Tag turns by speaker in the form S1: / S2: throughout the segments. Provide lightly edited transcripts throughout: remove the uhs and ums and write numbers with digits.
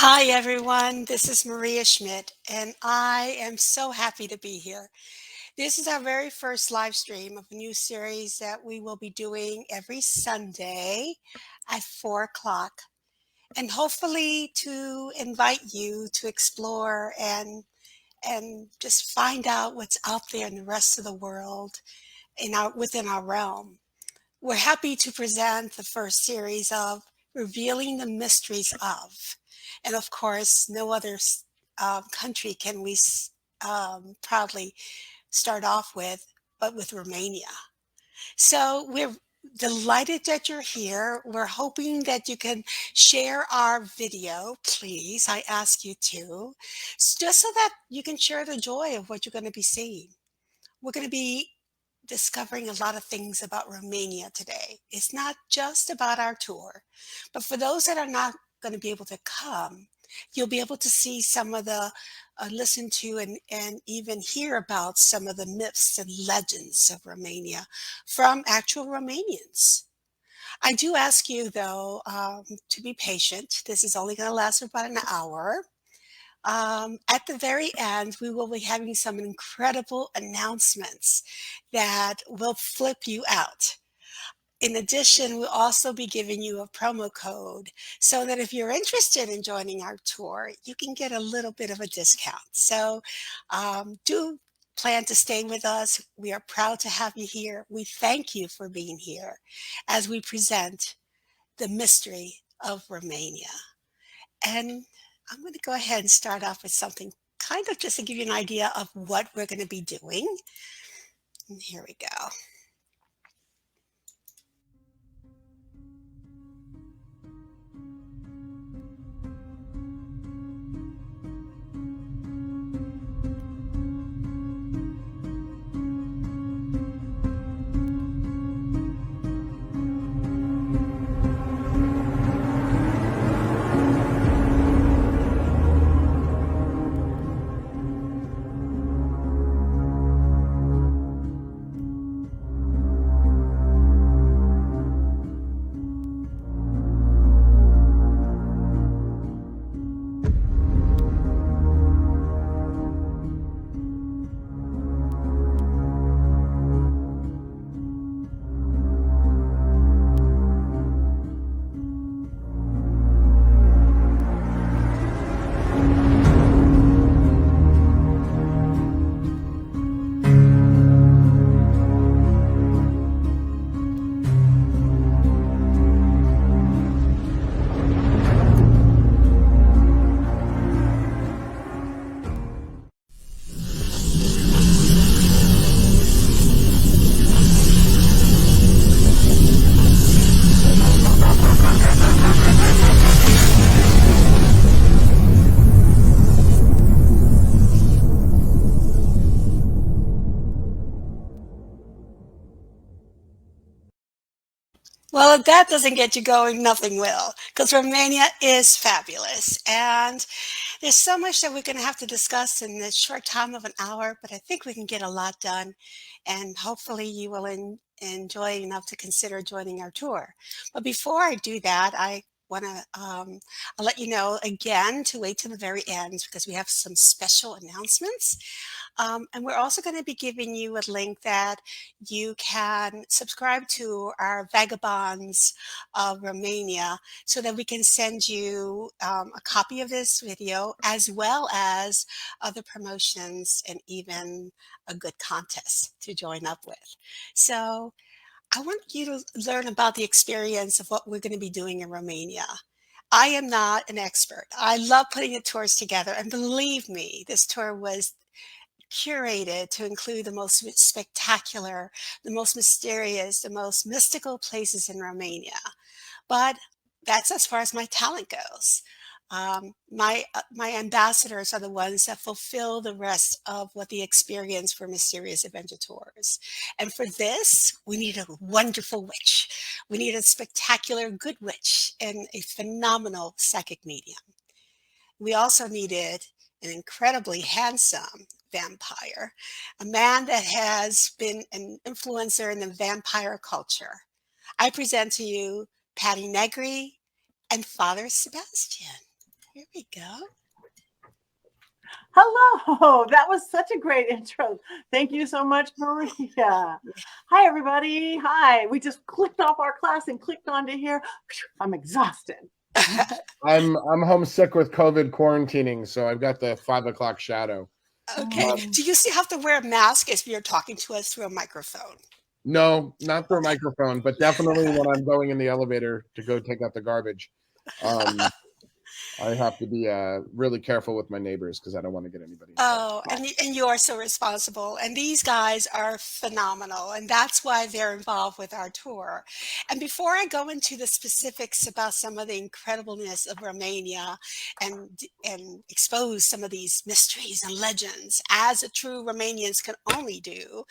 S1: Hi, everyone. This is Maria Schmidt, and I am so happy to be here. This is our very first live stream of a new series that we will be doing every Sunday at 4 o'clock, and hopefully to invite you to explore and just find out what's out there in the rest of the world within our realm. We're happy to present the first series of Revealing the Mysteries of. And of course, no other country can we proudly start off with, but with Romania. So we're delighted that you're here. We're hoping that you can share our video, please. I ask you to, just so that you can share the joy of what you're going to be seeing. We're going to be discovering a lot of things about Romania today. It's not just about our tour, but for those that are not going to be able to come, you'll be able to see some of listen to and even hear about some of the myths and legends of Romania from actual Romanians. I do ask you, though, to be patient. This is only going to last about an hour. At the very end, we will be having some incredible announcements that will flip you out. In addition, we'll also be giving you a promo code so that if you're interested in joining our tour, you can get a little bit of a discount. So do plan to stay with us. We are proud to have you here. We thank you for being here as we present the mystery of Romania. And I'm going to go ahead and start off with something kind of just to give you an idea of what we're going to be doing. And here we go. Well, if that doesn't get you going, nothing will, because Romania is fabulous. And there's so much that we're going to have to discuss in this short time of an hour, but I think we can get a lot done. And hopefully, you will enjoy enough to consider joining our tour. But before I do that, I want to I'll let you know again to wait to the very end because we have some special announcements. And we're also going to be giving you a link that you can subscribe to our Vagabonds of Romania so that we can send you a copy of this video as well as other promotions and even a good contest to join up with. So I want you to learn about the experience of what we're going to be doing in Romania. I am not an expert. I love putting the tours together. And believe me, this tour was curated to include the most spectacular, the most mysterious, the most mystical places in Romania. But that's as far as my talent goes. My ambassadors are the ones that fulfill the rest of what the experience for Mysterious Adventure Tours. And for this, we need a wonderful witch. We need a spectacular good witch and a phenomenal psychic medium. We also needed an incredibly handsome vampire, a man that has been an influencer in the vampire culture. I present to you Patty Negri and Father Sebastian. Here we go.
S2: Hello, that was such a great intro. Thank you so much, Maria. Hi, everybody. Hi. We just clicked off our class and clicked onto here. I'm exhausted.
S3: I'm homesick with COVID quarantining, so I've got the 5 o'clock shadow.
S1: Okay. Do you still have to wear a mask if you're talking to us through a microphone?
S3: No, not through a microphone, but definitely when I'm going in the elevator to go take out the garbage. I have to be really careful with my neighbors because I don't want to get anybody in trouble.
S1: Oh, and you are so responsible. And these guys are phenomenal, and that's why they're involved with our tour. And before I go into the specifics about some of the incredibleness of Romania and expose some of these mysteries and legends, as a true Romanians can only do,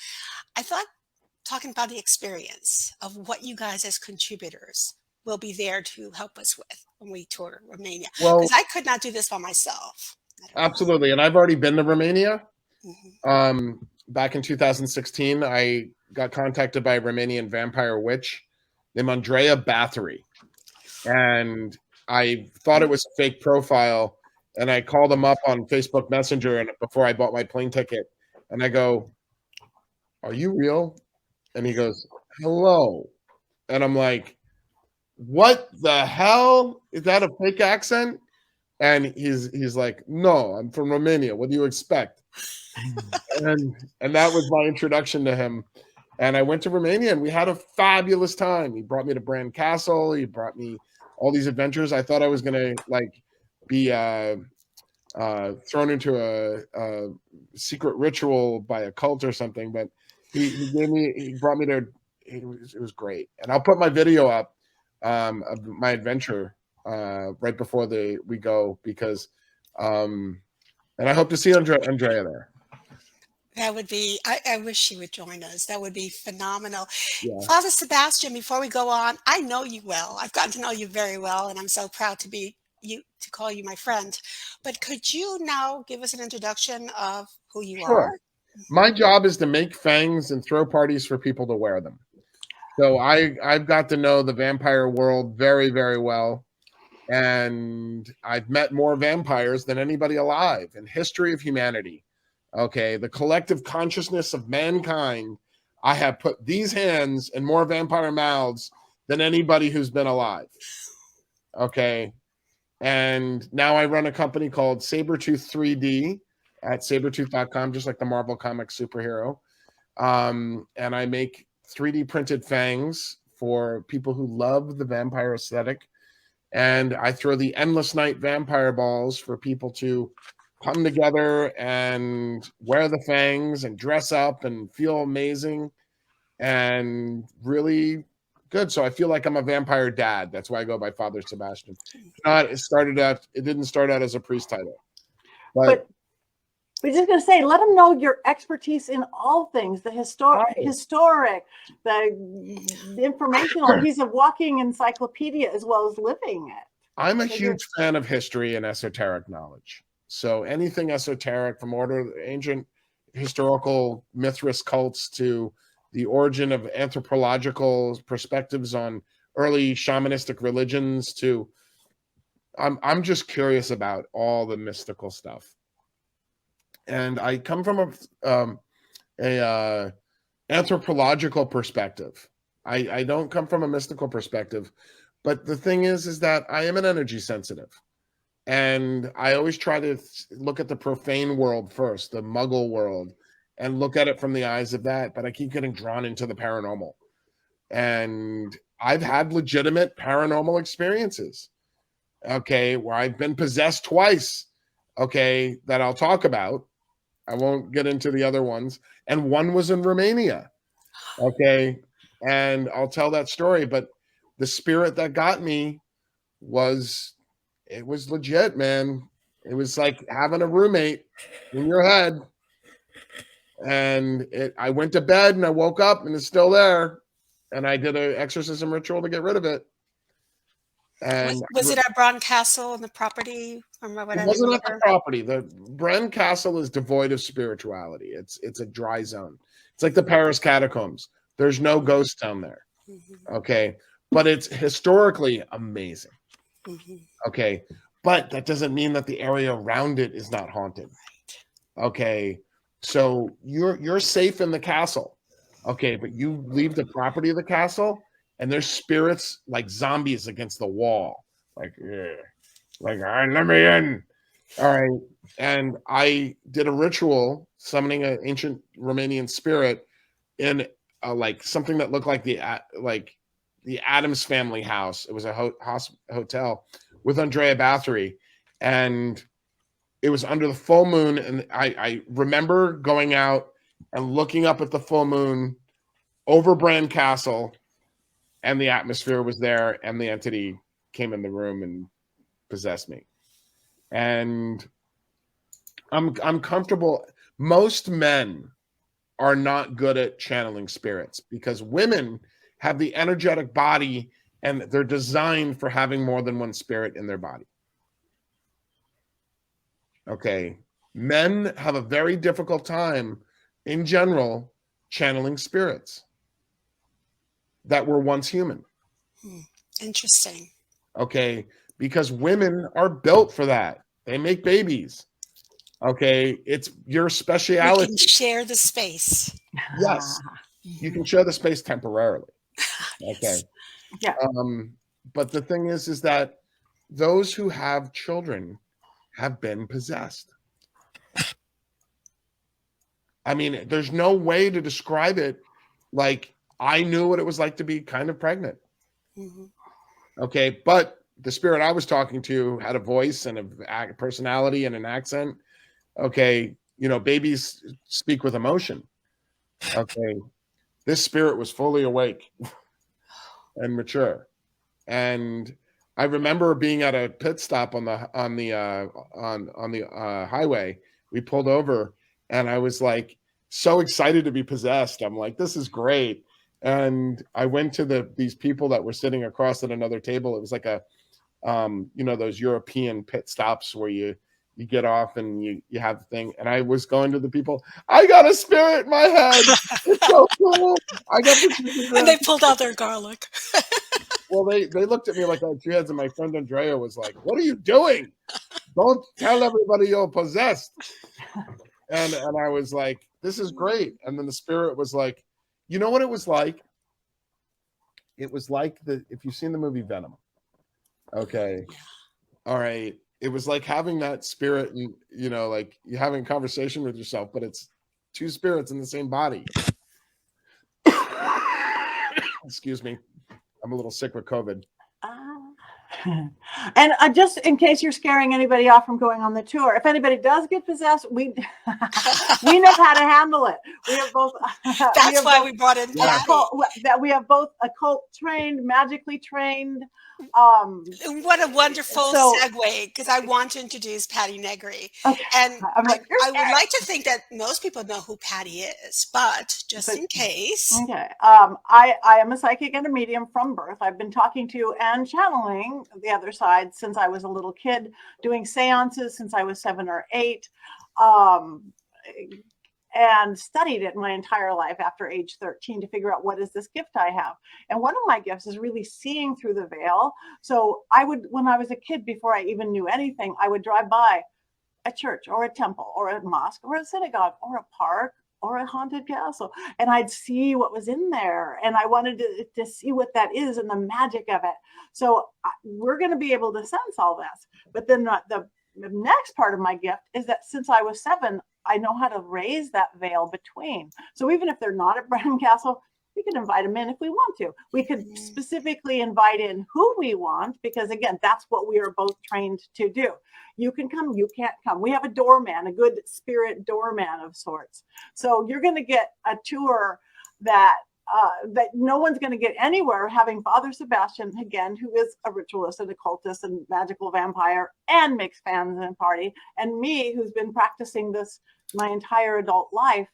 S1: I thought talking about the experience of what you guys as contributors will be there to help us with when we tour Romania.
S3: Well,
S1: Because I could not do this by myself.
S3: absolutely, and I've already been to Romania.
S1: Mhm.
S3: Back in 2016, I got contacted by a Romanian vampire witch named Andrea Bathory, and I thought it was a fake profile, and I called him up on Facebook Messenger and before I bought my plane ticket, and I go, "Are you real?" And he goes, "Hello," and I'm like, "What the hell? Is that a fake accent?" And he's like, "No, I'm from Romania. What do you expect?" and that was my introduction to him. And I went to Romania and we had a fabulous time. He brought me to Brand Castle. He brought me all these adventures. I thought I was gonna like be thrown into a secret ritual by a cult or something, but he brought me there. It was great. And I'll put my video up of my adventure right before we go because and I hope to see Andrea there.
S1: That would be, I wish she would join us. That would be phenomenal.
S3: Yeah.
S1: Father Sebastian, before we go on, I know you well. I've gotten to know you very well, and I'm so proud to call you my friend. But could you now give us an introduction of who you
S3: Sure.
S1: are?
S3: My job is to make fangs and throw parties for people to wear them. So I've got to know the vampire world very, very well. And I've met more vampires than anybody alive in history of humanity. Okay, the collective consciousness of mankind. I have put these hands in more vampire mouths than anybody who's been alive. Okay, and now I run a company called Sabretooth 3D at sabretooth.com, just like the Marvel Comics superhero. And I make 3D printed fangs for people who love the vampire aesthetic. And I throw the Endless Night vampire balls for people to come together and wear the fangs and dress up and feel amazing and really good. So I feel like I'm a vampire dad. That's why I go by Father Sebastian. It didn't start out as a priest title. But
S2: we're just going to say, let them know your expertise in all things, the historic, the informational. He's a walking encyclopedia as well as living it.
S3: I'm a huge fan of history and esoteric knowledge. So anything esoteric from ancient historical Mithras cults to the origin of anthropological perspectives on early shamanistic religions to I'm just curious about all the mystical stuff. And I come from a anthropological perspective. I don't come from a mystical perspective, but the thing is that I am an energy sensitive, and I always try to look at the profane world first, the Muggle world, and look at it from the eyes of that. But I keep getting drawn into the paranormal, and I've had legitimate paranormal experiences. Okay, where I've been possessed twice. Okay, that I'll talk about. I won't get into the other ones. And one was in Romania. Okay. And I'll tell that story. But the spirit that got me was legit, man. It was like having a roommate in your head. And I went to bed and I woke up and it's still there. And I did an exorcism ritual to get rid of it. And
S1: was it at Bron Castle and the property? From what
S3: it wasn't at the property. The Bren Castle is devoid of spirituality. It's a dry zone. It's like the Paris catacombs. There's no ghost down there. Okay. But it's historically amazing. Okay. but that doesn't mean that the area around it is not haunted. Okay, so you're safe in the castle. Okay, but you leave the property of the castle, and there's spirits like zombies against the wall, like, yeah, like, all right, let me in. All right, and I did a ritual summoning an ancient Romanian spirit in like something that looked like the Adams Family house. It was a hotel with Andrea Bathory, and it was under the full moon. And I remember going out and looking up at the full moon over Bran Castle, and the atmosphere was there, and the entity came in the room and possessed me. And I'm comfortable. Most men are not good at channeling spirits because women have the energetic body and they're designed for having more than one spirit in their body. Okay. Men have a very difficult time in general channeling spirits that were once human.
S1: Interesting.
S3: Okay. Because women are built for that. They make babies. Okay. It's your
S1: We
S3: speciality.
S1: can share the space.
S3: Yes. You can share the space temporarily. Okay.
S1: Yes.
S2: Yeah.
S3: But the thing is that those who have children have been possessed. I mean, there's no way to describe it. Like, I knew what it was like to be kind of pregnant.
S1: Mhm.
S3: Okay. But the spirit I was talking to had a voice and a personality and an accent. Okay. You know, babies speak with emotion. Okay. This spirit was fully awake and mature. And I remember being at a pit stop on the highway. We pulled over, and I was like so excited to be possessed. I'm like, this is great. And I went to these people that were sitting across at another table. It was like a those European pit stops where you get off and you have the thing. And I was going to the people, I got a spirit in my head. It's so cool. I got the
S1: And they pulled out their garlic.
S3: Well, they looked at me like I had 2 heads, and my friend Andrea was like, "What are you doing? Don't tell everybody you're possessed." And I was like, "This is great." And then the spirit was like, "You know what it was like? It was like if you've seen the movie Venom. Okay, all right. It was like having that spirit, and like you're having a conversation with yourself, but it's 2 spirits in the same body." Excuse me. I'm a little sick with COVID.
S2: And just in case you're scaring anybody off from going on the tour, if anybody does get possessed, we know how to handle it. We have both.
S1: That's why we brought in Patty.
S2: We have both occult trained, magically trained.
S1: What a wonderful segue, because I want to introduce Patty Negri.
S2: Okay.
S1: And
S2: I'm like,
S1: I would like to think that most people know who Patty is, but just in case.
S2: Okay. I am a psychic and a medium from birth. I've been talking to and channeling the other side since I was a little kid, doing seances since I was 7 or 8. And studied it my entire life after age 13 to figure out what is this gift I have. And one of my gifts is really seeing through the veil. So when I was a kid, before I even knew anything, I would drive by a church or a temple or a mosque or a synagogue or a park or a haunted castle, and I'd see what was in there, and I wanted to see what that is and the magic of it. So we're going to be able to sense all this. But then the next part of my gift is that since I was 7, I know how to raise that veil between. So even if they're not at Bran Castle, we could invite them in if we want to. We could specifically invite in who we want, because again, that's what we are both trained to do. You can come, you can't come. We have a doorman, a good spirit doorman of sorts. So you're going to get a tour that no one's going to get anywhere, having Father Sebastian, again, who is a ritualist and occultist and magical vampire and makes fans and party, and me, who's been practicing this my entire adult life.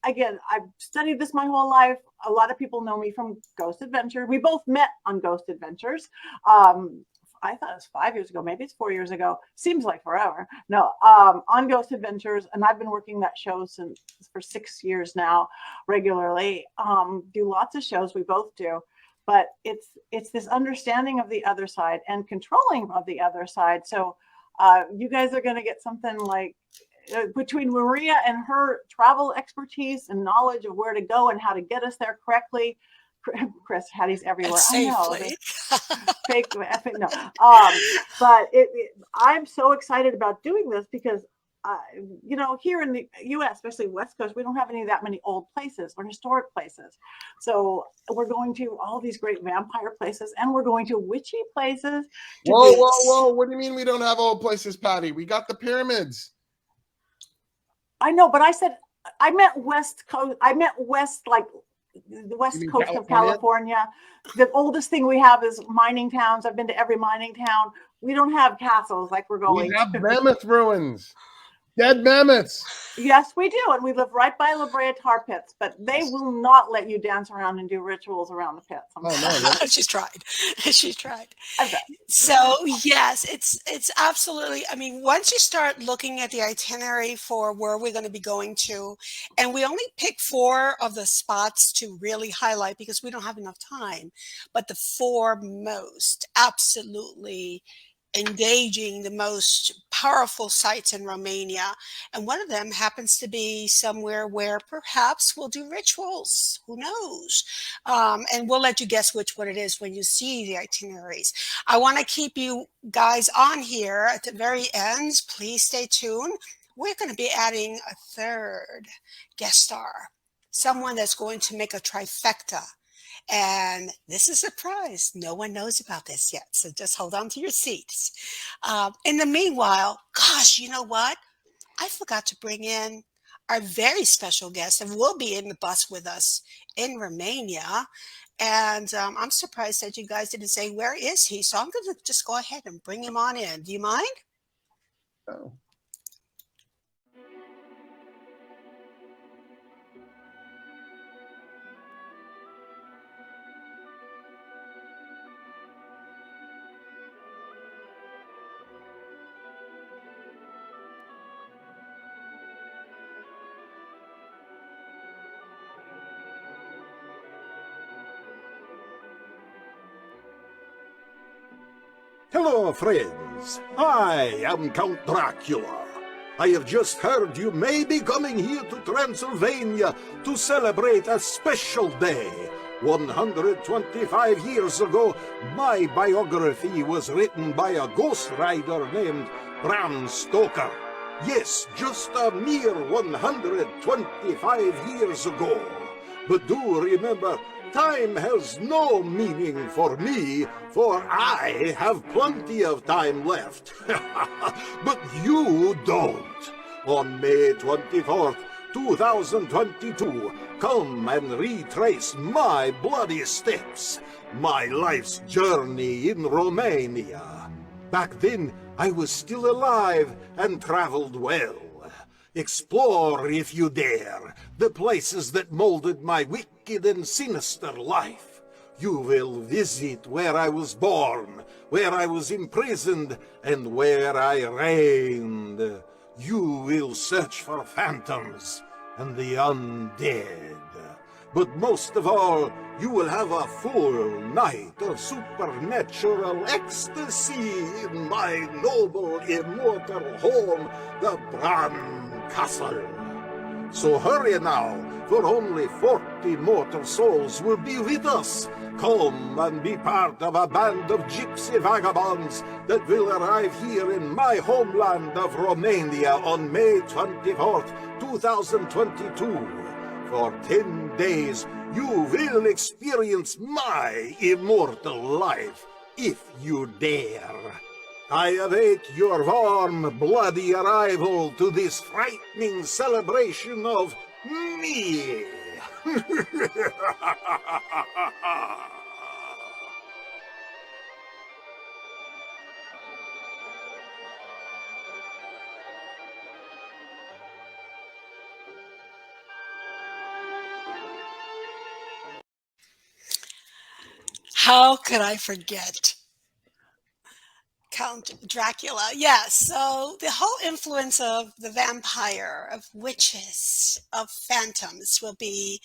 S2: Again, I've studied this my whole life. A lot of people know me from Ghost Adventure. We both met on Ghost Adventures. I thought it was 5 years ago. Maybe it's 4 years ago. Seems like forever. No, on Ghost Adventures. And I've been working that show for 6 years now, regularly. Do lots of shows. We both do. but it's this understanding of the other side and controlling of the other side. So you guys are going to get something like between Maria and her travel expertise and knowledge of where to go and how to get us there correctly. Chris, Hattie's everywhere. I know. Fake, no. But I'm so excited about doing this because, you know, here in the U.S., especially West Coast, we don't have that many old places or historic places. So we're going to all these great vampire places, and we're going to witchy places.
S3: Whoa! What do you mean we don't have old places, Patty? We got the pyramids.
S2: I know, but I meant West Coast. I meant West, like the West Coast of California. The oldest thing we have is mining towns. I've been to every mining town. We don't have castles like we're going.
S3: We have mammoth ruins. Dead mammoths.
S2: Yes, we do. And we live right by La Brea tar pits, but they will not let you dance around and do rituals around the pits.
S1: Oh, no. She's tried. She's tried. So yes, it's absolutely, I mean, once you start looking at the itinerary for where we're going to be going to, and we only pick 4 of the spots to really highlight because we don't have enough time, but the 4 most absolutely engaging, the most powerful sites in Romania. And one of them happens to be somewhere where perhaps we'll do rituals. Who knows? And we'll let you guess which one it is when you see the itineraries. I want to keep you guys on here at the very end. Please stay tuned. We're going to be adding a 3rd guest star, someone that's going to make a trifecta. And this is a surprise. No one knows about this yet. So just hold on to your seats. In the meanwhile, gosh, you know what? I forgot to bring in our very special guest and will be in the bus with us in Romania. And I'm surprised that you guys didn't say, where is he? So I'm going to just go ahead and bring him on in. Do you mind?
S3: Oh.
S4: Hello, friends. I am Count Dracula. I have just heard you may be coming here to Transylvania to celebrate a special day. 125 years ago, my biography was written by a ghost writer named Bram Stoker. Yes, just a mere 125 years ago. But do remember, time has no meaning for me, for I have plenty of time left. But you don't. On May 24th, 2022, come and retrace my bloody steps, my life's journey in Romania. Back then, I was still alive and traveled well. Explore, if you dare, the places that molded my wicked and sinister life. You will visit where I was born, where I was imprisoned, and where I reigned. You will search for phantoms and the undead. But most of all, you will have a full night of supernatural ecstasy in my noble, immortal home, the Bran Castle. So hurry now, for only 40 mortal souls will be with us. Come and be part of a band of gypsy vagabonds that will arrive here in my homeland of Romania on May 24th, 2022. For 10 days, you will experience my immortal life, if you dare. I await your warm, bloody arrival to this frightening celebration of me.
S1: How could I forget Count Dracula? Yes, so the whole influence of the vampire, of witches, of phantoms will be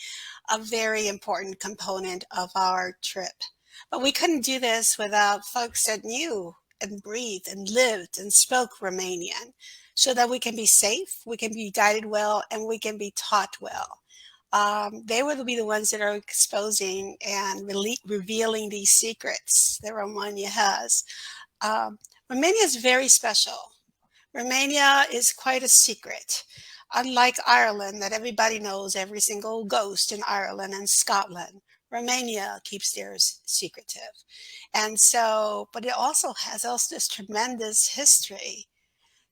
S1: a very important component of our trip. But we couldn't do this without folks that knew and breathed and lived and spoke Romanian so that we can be safe, we can be guided well, and we can be taught well. They will be the ones that are exposing and revealing these secrets that Romania has. Um, Romania is very special. Romania is quite a secret. Unlike Ireland, that everybody knows every single ghost in Ireland and Scotland, Romania keeps theirs secretive. And so, but it also has this tremendous history.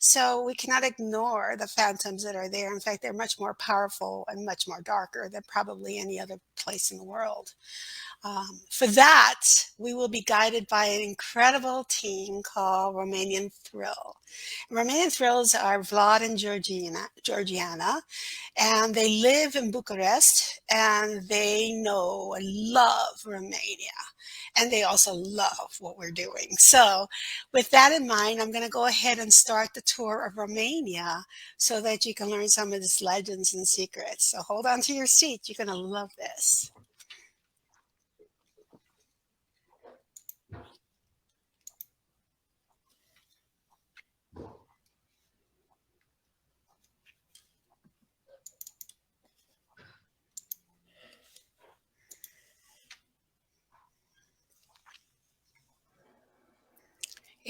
S1: So we cannot ignore the phantoms that are there. In fact, they're much more powerful and much more darker than probably any other place in the world. For that, we will be guided by an incredible team called Romanian Thrill. Romanian Thrills are Vlad and Georgiana, and they live in Bucharest, and they know and love Romania. And they also love what we're doing. So with that in mind, I'm going to go ahead and start the tour of Romania so that you can learn some of these legends and secrets. So hold on to your seat. You're going to love this.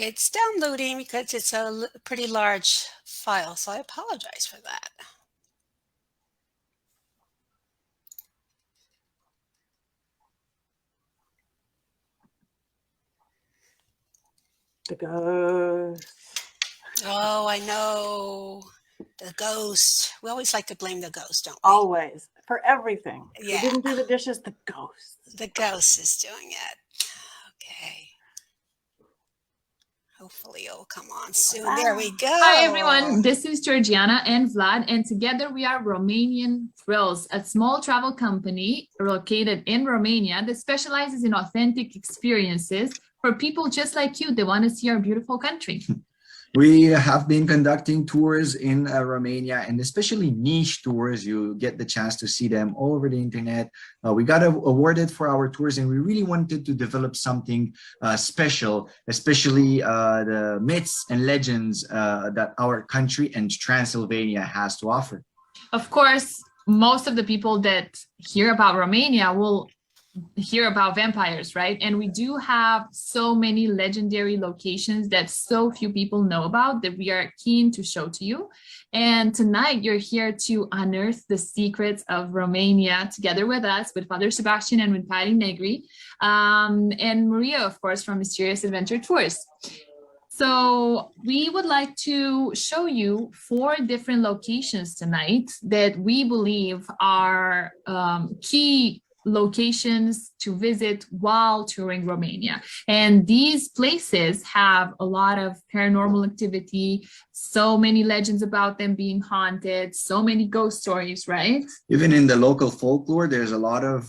S1: It's downloading because it's a pretty large file, so I apologize for that.
S2: The ghost.
S1: Oh, I know. The ghost. We always like to blame the ghost, don't we?
S2: Always. For everything.
S1: Yeah.
S2: We didn't do the dishes, the ghost.
S1: The ghost is doing it. Okay. Hopefully it'll come on soon. There we go.
S5: Hi, everyone. This is Georgiana and Vlad, and together we are Romanian Thrills, a small travel company located in Romania that specializes in authentic experiences for people just like you that want to see our beautiful country.
S6: We have been conducting tours in Romania, and especially niche tours. You get the chance to see them all over the internet. We got awarded for our tours, and we really wanted to develop something special, especially the myths and legends that our country and Transylvania has to offer.
S5: Of course, most of the people that hear about Romania will hear about vampires, right? And we do have so many legendary locations that so few people know about that we are keen to show to you. And tonight you're here to unearth the secrets of Romania together with us, with Father Sebastian and with Patty Negri, and Maria, of course, from Mysterious Adventure Tours. So we would like to show you 4 different locations tonight that we believe are key locations to visit while touring Romania. And these places have a lot of paranormal activity, so many legends about them being haunted, so many ghost stories, right?
S6: Even in the local folklore, there's a lot of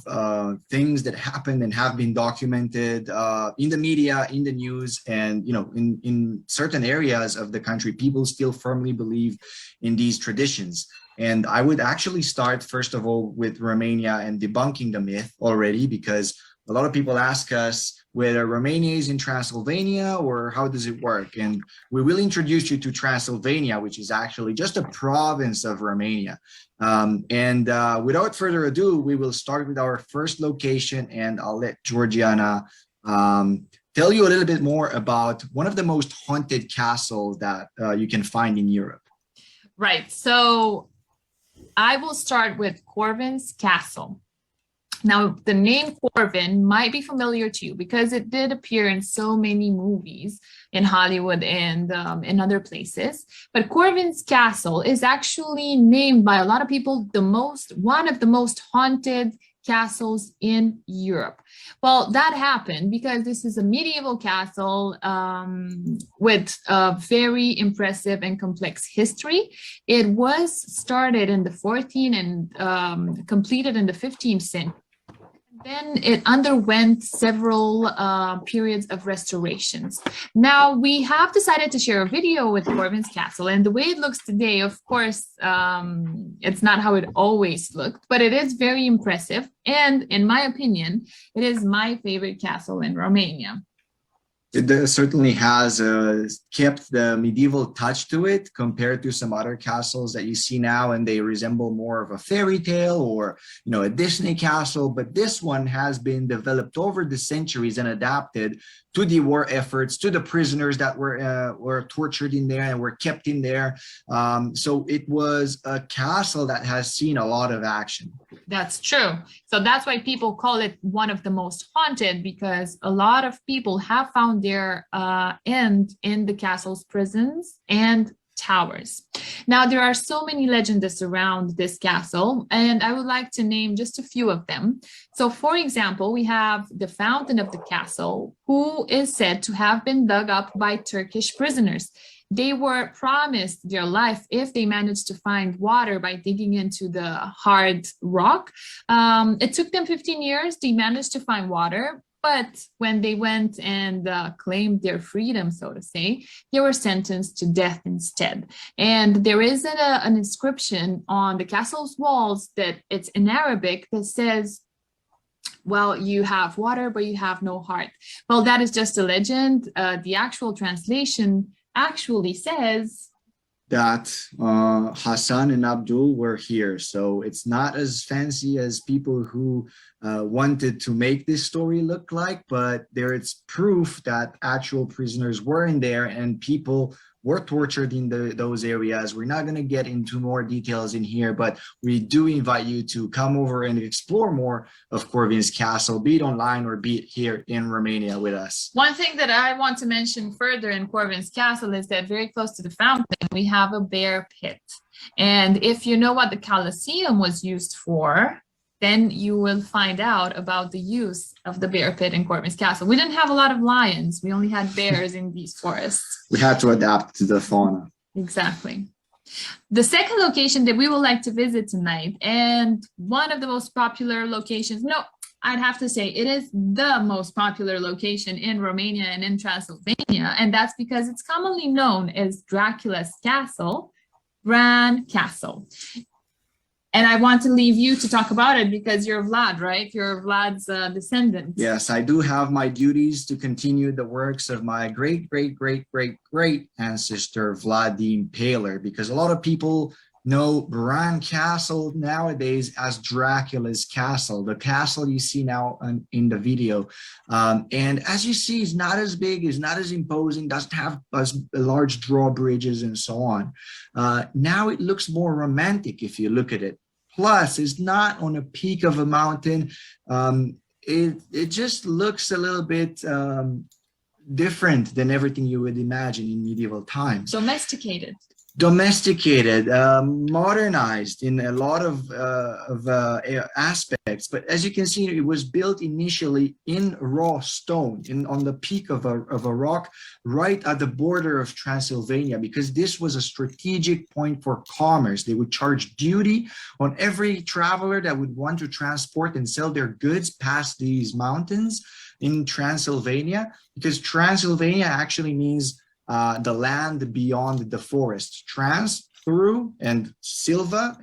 S6: things that happened and have been documented in the media, in the news, and in certain areas of the country, people still firmly believe in these traditions. And I would actually start, first of all, with Romania and debunking the myth already, because a lot of people ask us whether Romania is in Transylvania or how does it work. And we will introduce you to Transylvania, which is actually just a province of Romania. Without further ado, we will start with our first location, and I'll let Georgiana tell you a little bit more about one of the most haunted castles that you can find in Europe.
S5: Right. So I will start with Corvin's Castle. Now, the name Corvin might be familiar to you because it did appear in so many movies in Hollywood and in other places. But Corvin's Castle is actually named by a lot of people one of the most haunted castles in Europe. Well, that happened because this is a medieval castle with a very impressive and complex history. It was started in the 14th and completed in the 15th century. Then it underwent several periods of restorations. Now we have decided to share a video with Corbin's Castle, and the way it looks today, of course, it's not how it always looked, but it is very impressive. And in my opinion, it is my favorite castle in Romania.
S6: It certainly has kept the medieval touch to it compared to some other castles that you see now, and they resemble more of a fairy tale or, you know, a Disney castle. But this one has been developed over the centuries and adapted to the war efforts, to the prisoners that were tortured in there and were kept in there. So it was a castle that has seen a lot of action.
S5: That's true. So that's why people call it one of the most haunted, because a lot of people have found their end in the castle's prisons and towers. Now, there are so many legends around this castle, and I would like to name just a few of them. So, for example, we have the fountain of the castle, who is said to have been dug up by Turkish prisoners. They were promised their life if they managed to find water by digging into the hard rock. It took them 15 years. They managed to find water. But when they went and claimed their freedom, so to say, they were sentenced to death instead. And there is an inscription on the castle's walls that it's in Arabic that says, well, you have water, but you have no heart. Well, that is just a legend. The actual translation actually says
S6: that Hassan and Abdul were here. So it's not as fancy as people who wanted to make this story look like, but there it's proof that actual prisoners were in there and people were tortured in those areas. We're not going to get into more details in here, but we do invite you to come over and explore more of Corbin's Castle, be it online or be it here in Romania with us.
S5: One thing that I want to mention further in Corbin's Castle is that very close to the fountain, we have a bear pit. And if you know what the Colosseum was used for, then you will find out about the use of the bear pit in Corbin's Castle. We didn't have a lot of lions. We only had bears in these forests.
S6: We had to adapt to the fauna.
S5: Exactly. The second location that we would like to visit tonight, and one of the most popular locations, no, I'd have to say it is the most popular location in Romania and in Transylvania, and that's because it's commonly known as Dracula's Castle, Bran Castle. And I want to leave you to talk about it because you're Vlad, right? You're Vlad's descendant.
S6: Yes, I do have my duties to continue the works of my great ancestor, Vlad the Impaler, because a lot of people know Bran Castle nowadays as Dracula's Castle, the castle you see now in the video. And as you see, it's not as big, it's not as imposing, doesn't have as large drawbridges and so on. Now it looks more romantic if you look at it. Plus, it's not on a peak of a mountain. It just looks a little bit different than everything you would imagine in medieval times. Domesticated, modernized in a lot of aspects. But as you can see, it was built initially in raw stone, on the peak of a rock, right at the border of Transylvania, because this was a strategic point for commerce. They would charge duty on every traveler that would want to transport and sell their goods past these mountains in Transylvania, because Transylvania actually means the land beyond the forest. Trans, through, and silva,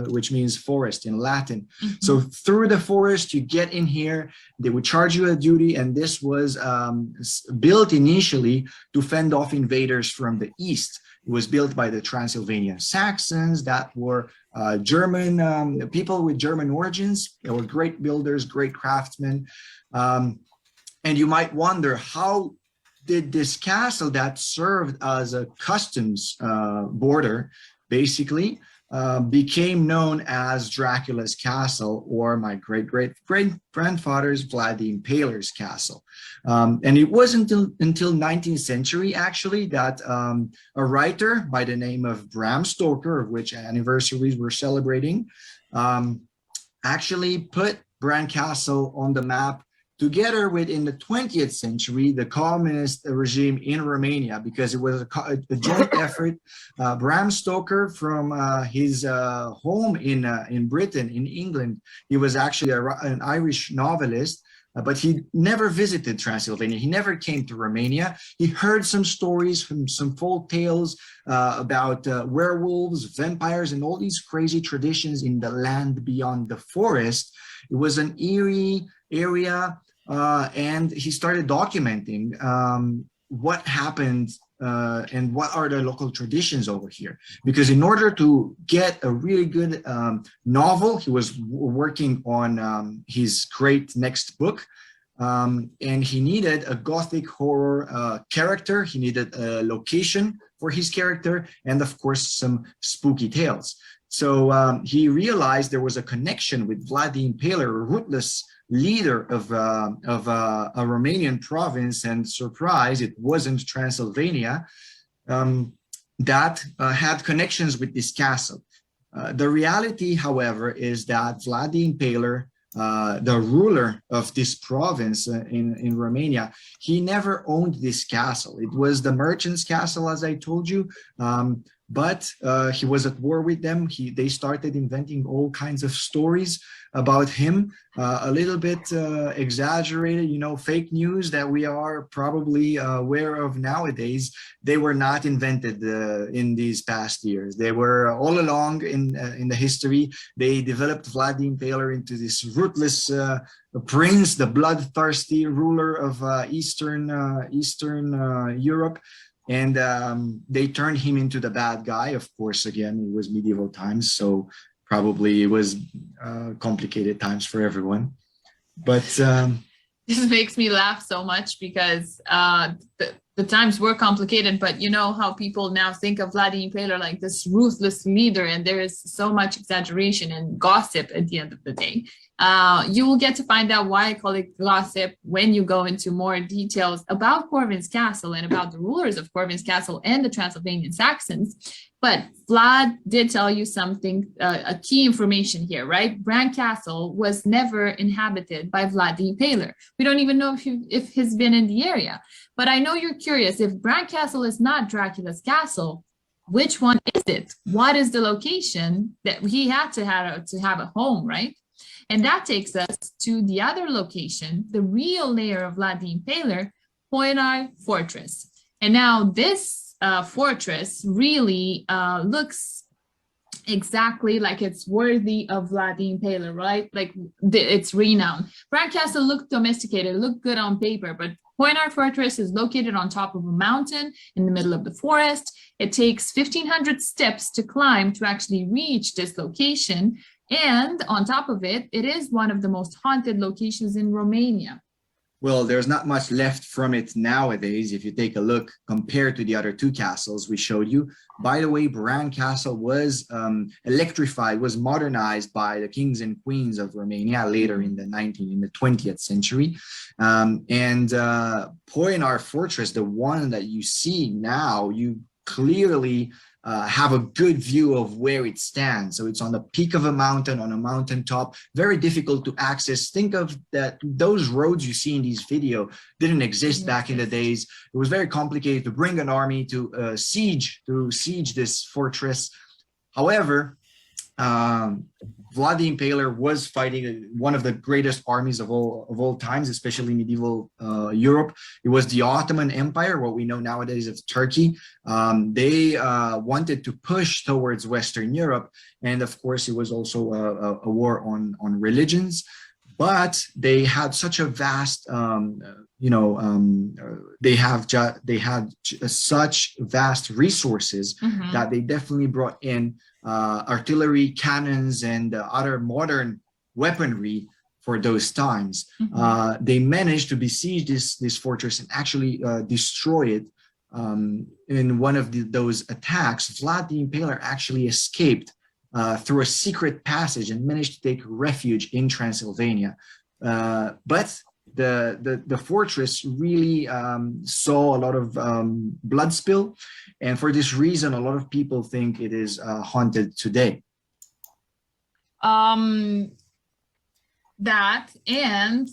S6: which means forest in Latin. Mm-hmm. So through the forest, you get in here, they would charge you a duty, and this was built initially to fend off invaders from the east. It was built by the Transylvanian Saxons that were German people with German origins. They were great builders, great craftsmen. And you might wonder, how did this castle that served as a customs border basically became known as Dracula's Castle, or my great-great-great-grandfather's Vlad the Impaler's Castle. And it wasn't until 19th century, actually, that a writer by the name of Bram Stoker, of which anniversaries we're celebrating, actually put Bran Castle on the map together with in the 20th century, the communist regime in Romania, because it was a joint effort. Bram Stoker from his home in Britain, in England, he was actually an Irish novelist, but he never visited Transylvania. He never came to Romania. He heard some stories from some folk tales about werewolves, vampires, and all these crazy traditions in the land beyond the forest. It was an eerie area, and he started documenting what happened and what are the local traditions over here. Because in order to get a really good novel, he was working on his great next book, and he needed a gothic horror character. He needed a location for his character, and of course some spooky tales. So he realized there was a connection with Vlad the Impaler, a ruthless leader of a Romanian province, and surprise, it wasn't Transylvania, that had connections with this castle. The reality, however, is that Vlad the Impaler, the ruler of this province in Romania, he never owned this castle. It was the merchant's castle, as I told you, but he was at war with them. They started inventing all kinds of stories about him, a little bit exaggerated, fake news that we are probably aware of nowadays. They were not invented in these past years. They were all along in the history. They developed Vlad the Impaler into this ruthless prince, the bloodthirsty ruler of Eastern Europe. And they turned him into the bad guy. Of course, again, it was medieval times, so probably it was complicated times for everyone. But
S5: this makes me laugh so much because the times were complicated, but you know how people now think of Vlad the Impaler like this ruthless leader, and there is so much exaggeration and gossip at the end of the day. You will get to find out why I call it gossip when you go into more details about Corvin's Castle and about the rulers of Corvin's Castle and the Transylvanian Saxons. But Vlad did tell you something, a key information here, right? Bran Castle was never inhabited by Vlad the Impaler. We don't even know if he's been in the area. But I know you're curious, if Bran Castle is not Dracula's castle, which one is it? What is the location that he had to have a home, right? And that takes us to the other location, the real lair of Vlad the Impaler, Poinar Fortress. And now this fortress really looks exactly like it's worthy of Vlad the Impaler, right? Like it's renowned. Bran Castle looked domesticated, looked good on paper, but Poinar Fortress is located on top of a mountain in the middle of the forest. It takes 1,500 steps to climb to actually reach this location. And on top of it, it is one of the most haunted locations in Romania.
S6: Well, there's not much left from it nowadays. If you take a look compared to the other two castles we showed you. By the way, Bran Castle was electrified, was modernized by the kings and queens of Romania later in the 20th century. And Poinar Fortress, the one that you see now, you clearly have a good view of where it stands. So it's on the peak of a mountain, on a mountaintop, very difficult to access. Think of that, those roads you see in these video didn't exist back in the days. It was very complicated to bring an army to siege this fortress. However, Vlad the Impaler was fighting one of the greatest armies of all times, especially medieval Europe. It was the Ottoman Empire, what we know nowadays as Turkey. They wanted to push towards Western Europe, and of course, it was also a war on religions. But they had such a vast, they had such vast resources that they definitely brought in artillery, cannons, and other modern weaponry for those times. They managed to besiege this fortress and actually destroy it. In one of those attacks, Vlad the Impaler actually escaped through a secret passage and managed to take refuge in Transylvania. But the fortress really saw a lot of blood spill, and for this reason, a lot of people think it is haunted today.
S5: that, and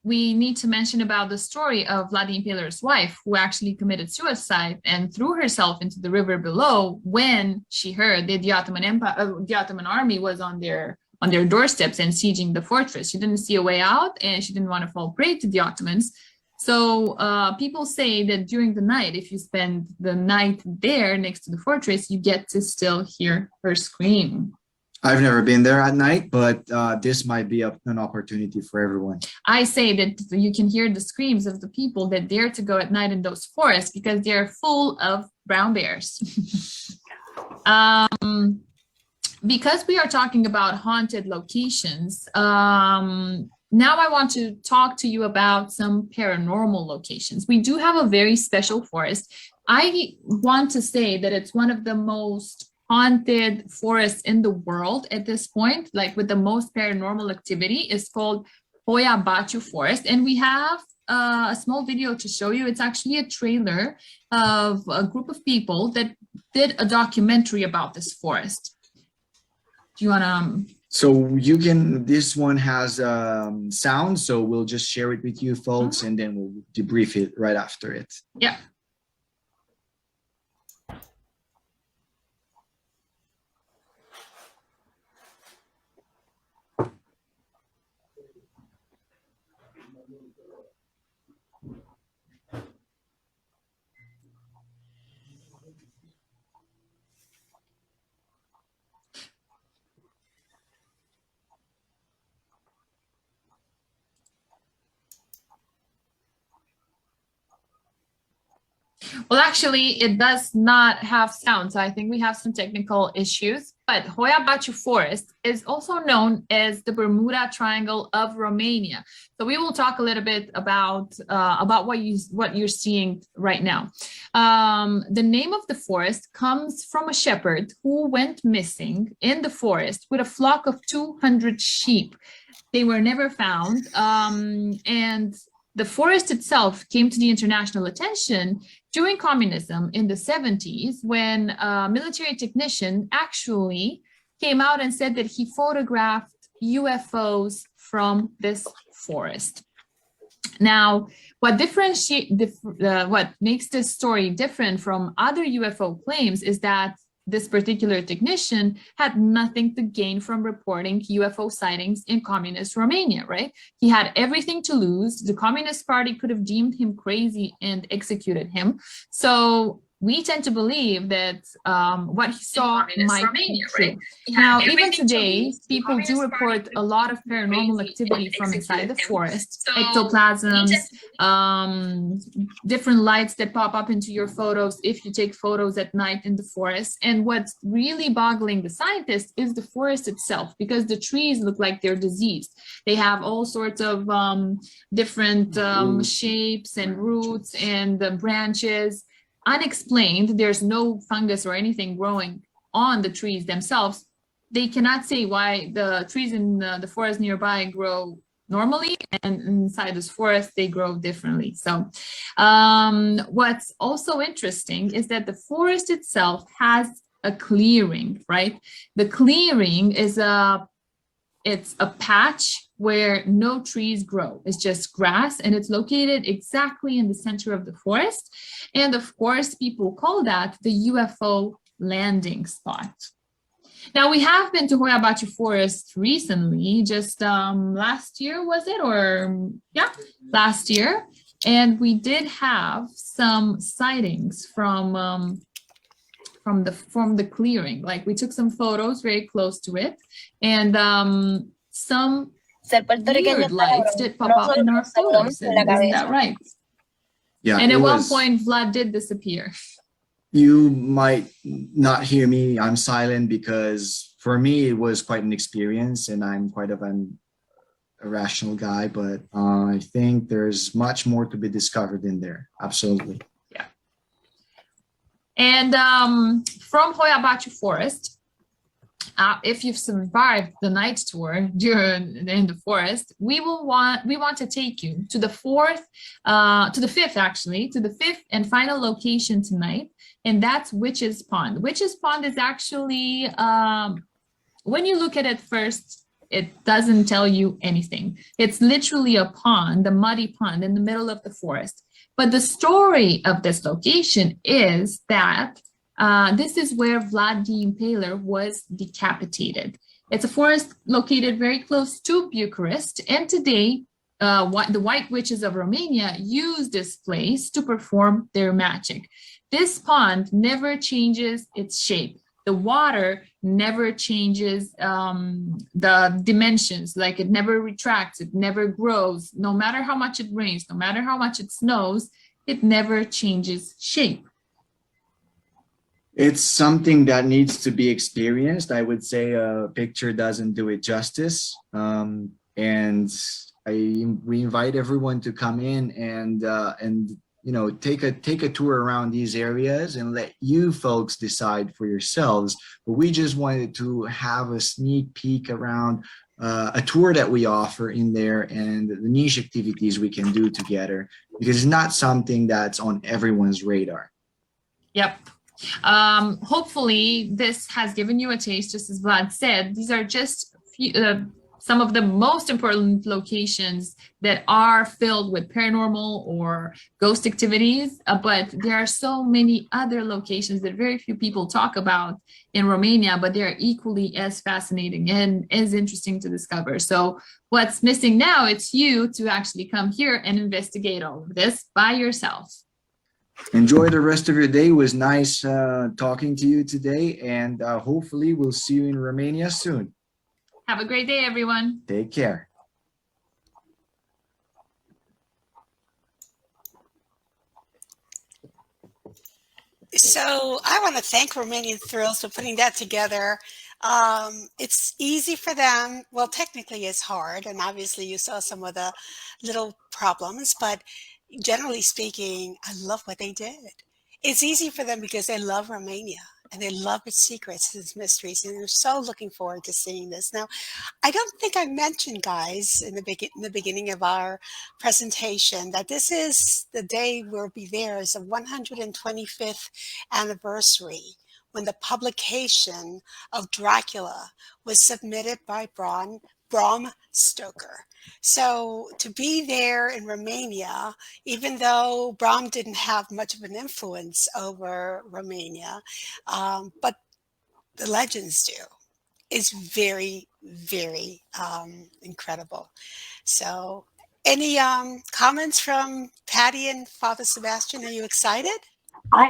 S5: we need to mention about the story of Vlad the Impaler's wife, who actually committed suicide and threw herself into the river below when she heard that the Ottoman Empire, the Ottoman army was on their doorsteps and sieging the fortress. She didn't see a way out, and she didn't want to fall prey to the Ottomans. So people say that during the night, if you spend the night there next to the fortress, you get to still hear her scream.
S6: I've never been there at night, but this might be an opportunity for everyone. I
S5: say that you can hear the screams of the people that dare to go at night in those forests because they're full of brown bears. Because we are talking about haunted locations, now I want to talk to you about some paranormal locations. We do have a very special forest. I want to say that it's one of the most haunted forests in the world at this point, like with the most paranormal activity, is called Hoia Baciu Forest. And we have a small video to show you. It's actually a trailer of a group of people that did a documentary about this forest. Do you want to...
S6: So you can, this one has sound, so we'll just share it with you folks, and then we'll debrief it right after it.
S5: Yeah. Well, actually, it does not have sound, so I think we have some technical issues. But Hoia Baciu Forest is also known as the Bermuda Triangle of Romania. So we will talk a little bit about what you're seeing right now. The name of the forest comes from a shepherd who went missing in the forest with a flock of 200 sheep. They were never found, and the forest itself came to the international attention during communism in the 70s, when a military technician actually came out and said that he photographed UFOs from this forest. Now, what makes this story different from other UFO claims is that this particular technician had nothing to gain from reporting UFO sightings in communist Romania, right? He had everything to lose. The Communist Party could have deemed him crazy and executed him. So we tend to believe that what he saw might be true. Now, even today, people do report a lot of paranormal activity from inside the forest, ectoplasms, different lights that pop up into your photos if you take photos at night in the forest. And what's really boggling the scientists is the forest itself, because the trees look like they're diseased. They have all sorts of different shapes and roots and branches. Unexplained. There's no fungus or anything growing on the trees themselves. They cannot say why the trees in the forest nearby grow normally and inside this forest they grow differently. So what's also interesting is that the forest itself has a clearing, right? The clearing is it's a patch where no trees grow. It's just grass, and it's located exactly in the center of the forest. And of course, people call that the UFO landing spot. Now, we have been to Hoia Baciu Forest recently, just last year, was it? Or yeah, last year. And we did have some sightings from the clearing. Like, we took some photos very close to it, and some weird lights did pop up in our photos. Isn't that right?
S6: Yeah.
S5: And at one point, Vlad did disappear.
S6: You might not hear me. I'm silent because for me, it was quite an experience, and I'm quite of an irrational guy, but I think there's much more to be discovered in there. Absolutely.
S5: Yeah. And from Hoia Baciu Forest, if you've survived the night tour in the forest, we want to take you to the fifth and final location tonight, and that's Witch's Pond. Witch's Pond is actually, when you look at it first, It doesn't tell you anything. It's literally a pond, a muddy pond in the middle of the forest. But the story of this location is that this is where Vlad the Impaler was decapitated. It's a forest located very close to Bucharest, and today the White Witches of Romania use this place to perform their magic. This pond never changes its shape. The water never changes the dimensions, like it never retracts, it never grows. No matter how much it rains, no matter how much it snows, it never changes shape.
S6: It's something that needs to be experienced. I would say a picture doesn't do it justice. And we invite everyone to come in and you know, take a tour around these areas and let you folks decide for yourselves. But we just wanted to have a sneak peek around a tour that we offer in there and the niche activities we can do together, because it's not something that's on everyone's radar.
S5: Yep. Hopefully this has given you a taste, just as Vlad said. These are just some of the most important locations that are filled with paranormal or ghost activities, but there are so many other locations that very few people talk about in Romania, but they're equally as fascinating and as interesting to discover. So what's missing now, it's you to actually come here and investigate all of this by yourself.
S6: Enjoy the rest of your day. It was nice talking to you today, and hopefully we'll see you in Romania soon.
S5: Have a great day, everyone.
S6: Take care.
S1: So I want to thank Romanian Thrills for putting that together. It's easy for them. Well, technically it's hard, and obviously you saw some of the little problems, but generally speaking, I love what they did. It's easy for them because they love Romania and they love its secrets, its mysteries, and they're so looking forward to seeing this. Now, I don't think I mentioned, guys, in the beginning of our presentation that this is the day we'll be there is the 125th anniversary when the publication of Dracula was submitted by Bram Stoker. So to be there in Romania, even though Bram didn't have much of an influence over Romania, but the legends do, is very, very incredible. So any comments from Patty and Father Sebastian? Are you excited?
S2: I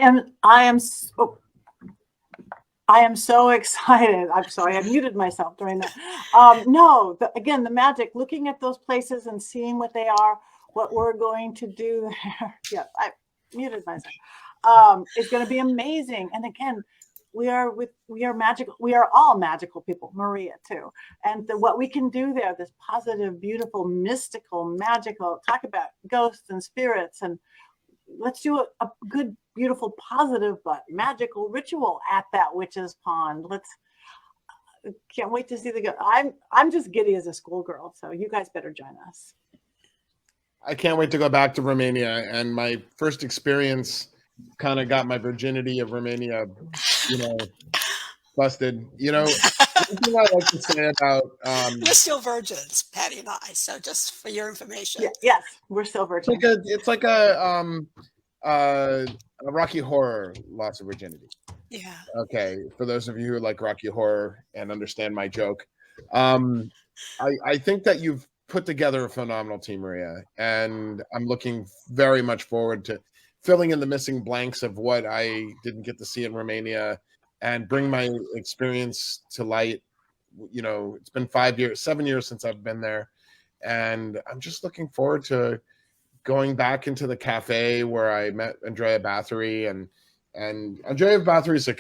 S2: am so excited. I'm sorry, I muted myself during that. No, again, the magic, looking at those places and seeing what they are, what we're going to do there. Yes, I muted myself. It's going to be amazing. And again, we are magical. We are all magical people, Maria too. And what we can do there, this positive, beautiful, mystical, magical, talk about ghosts and spirits, and let's do a good, beautiful, positive, but magical ritual at that witch's pond. Can't wait to see I'm just giddy as a schoolgirl, so you guys better join us.
S3: I can't wait to go back to Romania, and my first experience kind of got my virginity of Romania, busted. One thing I like to say about
S1: we're still virgins, Patty and I. So just for your information,
S2: yes, we're still virgins.
S3: It's like a Rocky Horror loss of virginity.
S1: Yeah.
S3: Okay, for those of you who like Rocky Horror and understand my joke, I think that you've put together a phenomenal team, Maria, and I'm looking very much forward to filling in the missing blanks of what I didn't get to see in Romania and bring my experience to light. It's been 7 years since I've been there, and I'm just looking forward to going back into the cafe where I met Andrea Bathory, and Andrea Bathory is a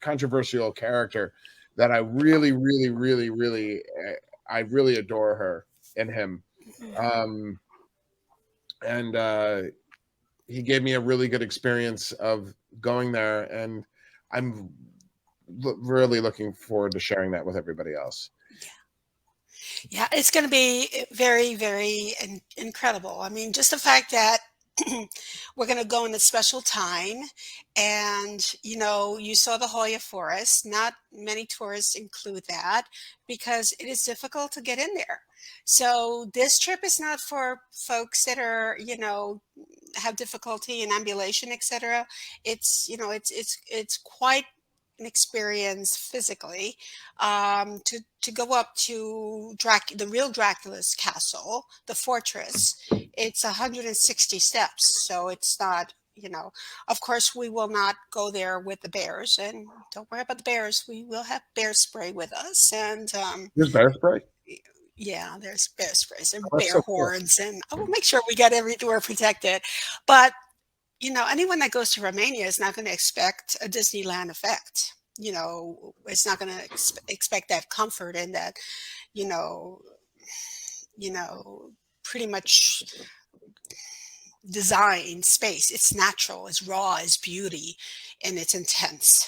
S3: controversial character that I really, really, really, really, I really adore her and him. He gave me a really good experience of going there, and I'm really looking forward to sharing that with everybody else.
S1: Yeah, it's going to be very, very incredible. I mean, just the fact that We're going to go in a special time. And, you know, you saw the Hoya Forest. Not many tourists include that because it is difficult to get in there. So this trip is not for folks that are, you know, have difficulty in ambulation, etc. It's, you know, it's quite an experience physically, to go up to the real Dracula's castle, the fortress. It's 160 steps, so it's not, you know, of course we will not go there with the bears, and don't worry about the bears. We will have bear spray with us, and
S3: There's bear spray.
S1: yeah, there's bear sprays and
S3: Oh, that's
S1: bear
S3: so cool.
S1: horns, and I will make sure we get every door protected. But you know, anyone that goes to Romania is not going to expect a Disneyland effect. You know, it's not going to expect that comfort and that, you know, you know, pretty much design space. It's natural, it's raw, it's beauty, and it's intense.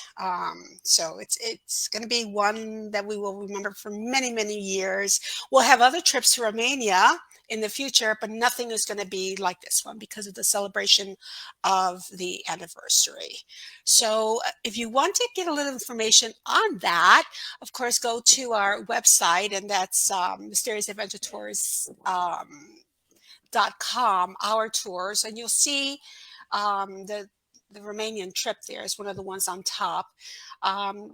S1: So it's going to be one that we will remember for many, many years. We'll have other trips to Romania in the future, but nothing is going to be like this one because of the celebration of the anniversary. So if you want to get a little information on that, of course, go to our website, and that's Mysterious Adventure Tours. .com, our tours, and you'll see the Romanian trip there is one of the ones on top.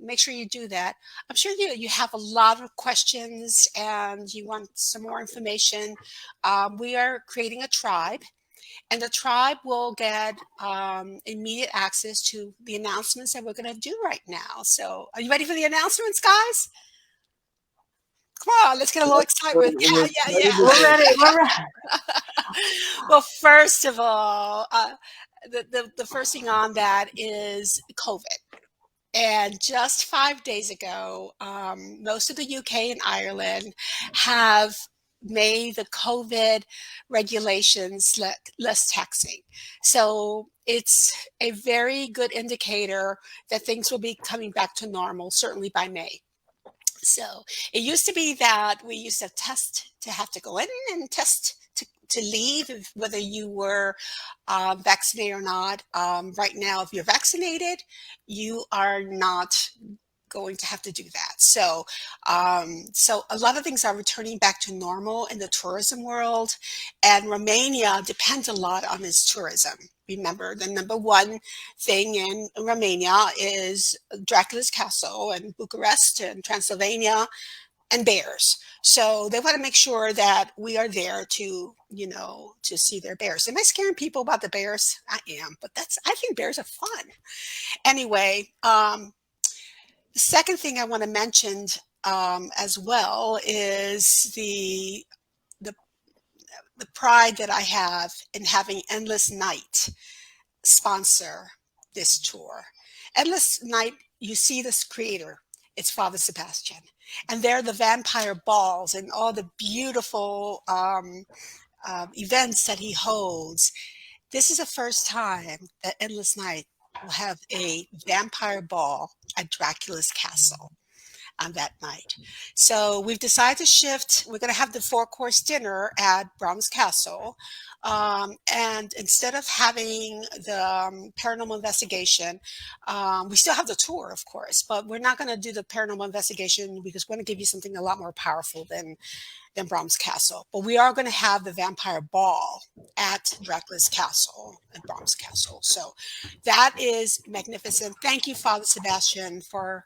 S1: Make sure you do that. I'm sure you have a lot of questions and you want some more information. We are creating a tribe, and the tribe will get immediate access to the announcements that we're going to do right now. So are you ready for the announcements, guys? Come on, let's get a little excitement. Yeah, yeah, yeah.
S2: We're ready. We're ready.
S1: Well, first of all, the first thing on that is COVID. And just 5 days ago, most of the UK and Ireland have made the COVID regulations less taxing. So it's a very good indicator that things will be coming back to normal, certainly by May. So it used to be that we used to test to have to go in and test to leave, whether you were vaccinated or not. Right now, if you're vaccinated, you are not going to have to do that. So, so a lot of things are returning back to normal in the tourism world, and Romania depends a lot on its tourism. Remember, the number one thing in Romania is Dracula's castle and Bucharest and Transylvania and bears. So they want to make sure that we are there to, you know, to see their bears. Am I scaring people about the bears? I am, but I think bears are fun. Anyway, the second thing I want to mention as well is the the pride that I have in having Endless Night sponsor this tour. Endless Night, you see this creator, it's Father Sebastian, and they're the vampire balls and all the beautiful events that he holds. This is the first time that Endless Night will have a vampire ball at Dracula's castle on that night. So we've decided to shift. We're going to have the 4-course dinner at Brom's Castle. And instead of having the paranormal investigation, we still have the tour, of course, but we're not going to do the paranormal investigation because we're going to give you something a lot more powerful than Brom's Castle. But we are going to have the vampire ball at Dracula's castle and Brom's Castle. So that is magnificent. Thank you, Father Sebastian, for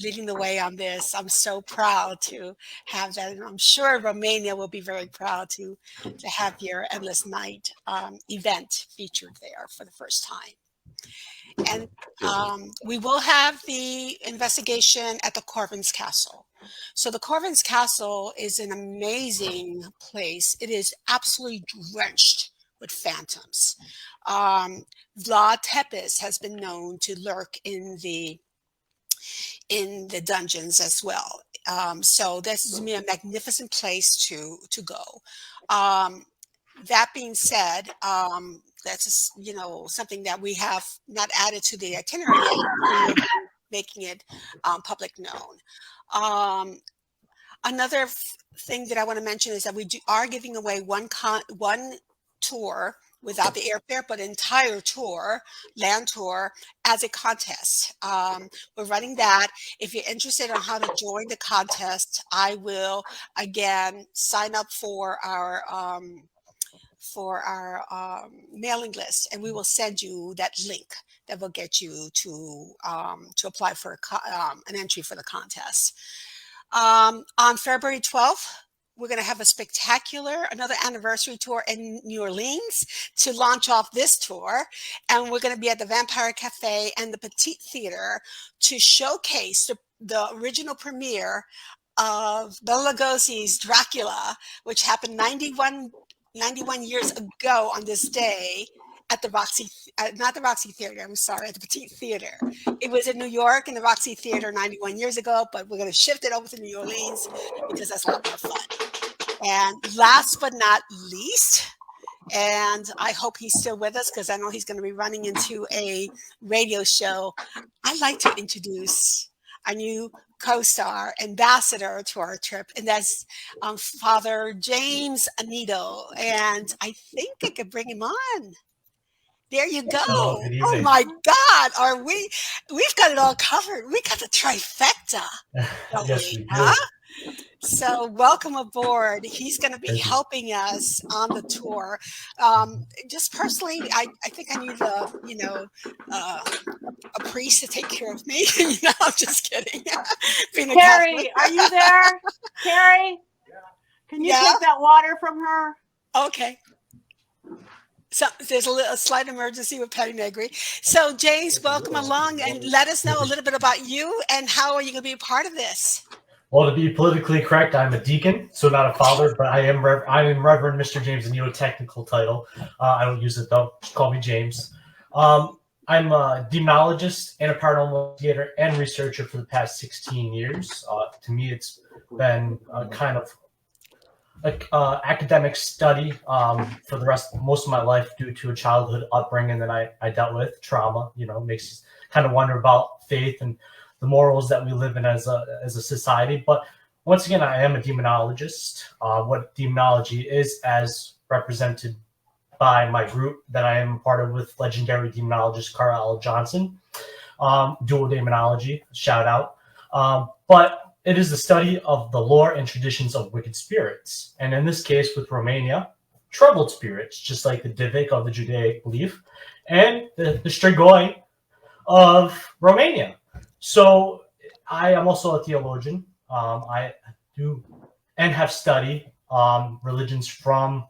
S1: leading the way on this. I'm so proud to have that, and I'm sure Romania will be very proud to have your Endless Night event featured there for the first time. And we will have the investigation at the Corvin's Castle. So the Corvin's Castle is an amazing place. It is absolutely drenched with phantoms. Vlad Tepes has been known to lurk in the dungeons as well. So this is a magnificent place to go. That being said, that's just, you know, something that we have not added to the itinerary yet. We will be making it public known. Another thing that I want to mention is that we are giving away one tour without the airfare, but entire tour, land tour, as a contest. We're running that. If you're interested on how to join the contest, I will again sign up for our mailing list, and we will send you that link that will get you to apply for an entry for the contest. On February 12th, we're going to have a spectacular, another anniversary tour in New Orleans to launch off this tour. And we're going to be at the Vampire Cafe and the Petite Theater to showcase the original premiere of Bela Lugosi's Dracula, which happened 91 years ago on this day at the Roxy, not the Roxy Theater, I'm sorry, at the Petite Theater. It was in New York in the Roxy Theater 91 years ago, but we're going to shift it over to New Orleans because that's a lot more fun. And last but not least, and I hope he's still with us because I know he's going to be running into a radio show, I'd like to introduce our new co-star ambassador to our trip, and that's Father James Anito. And I think I could bring him on. There you go. Oh my God, we've got it all covered. We got the trifecta.
S7: Yes, we do.
S1: So welcome aboard. He's going to be helping us on the tour. Just personally, I think I need a priest to take care of me. I'm just kidding.
S2: Carrie, are you there? Carrie, can you take that water from her?
S1: Okay. So there's a slight emergency with Patty Negri. So James, welcome along and let us know a little bit about you and how are you going to be a part of this?
S7: Well, to be politically correct, I'm a deacon, so not a father, but I am Reverend Mr. James Anito, technical title. I don't use it though. Just call me James. I'm a demonologist and a paranormal investigator and researcher for the past 16 years. To me, it's been kind of academic study for most of my life due to a childhood upbringing that I dealt with. Trauma, makes you kind of wonder about faith and the morals that we live in as a society. But once again, I am a demonologist. What demonology is, as represented by my group that I am part of with legendary demonologist Carl L. Johnson, dual demonology, shout out. But it is the study of the lore and traditions of wicked spirits. And in this case, with Romania, troubled spirits, just like the Divik of the Judaic belief, and the Strigoi of Romania. So I am also a theologian. I do and have studied religions from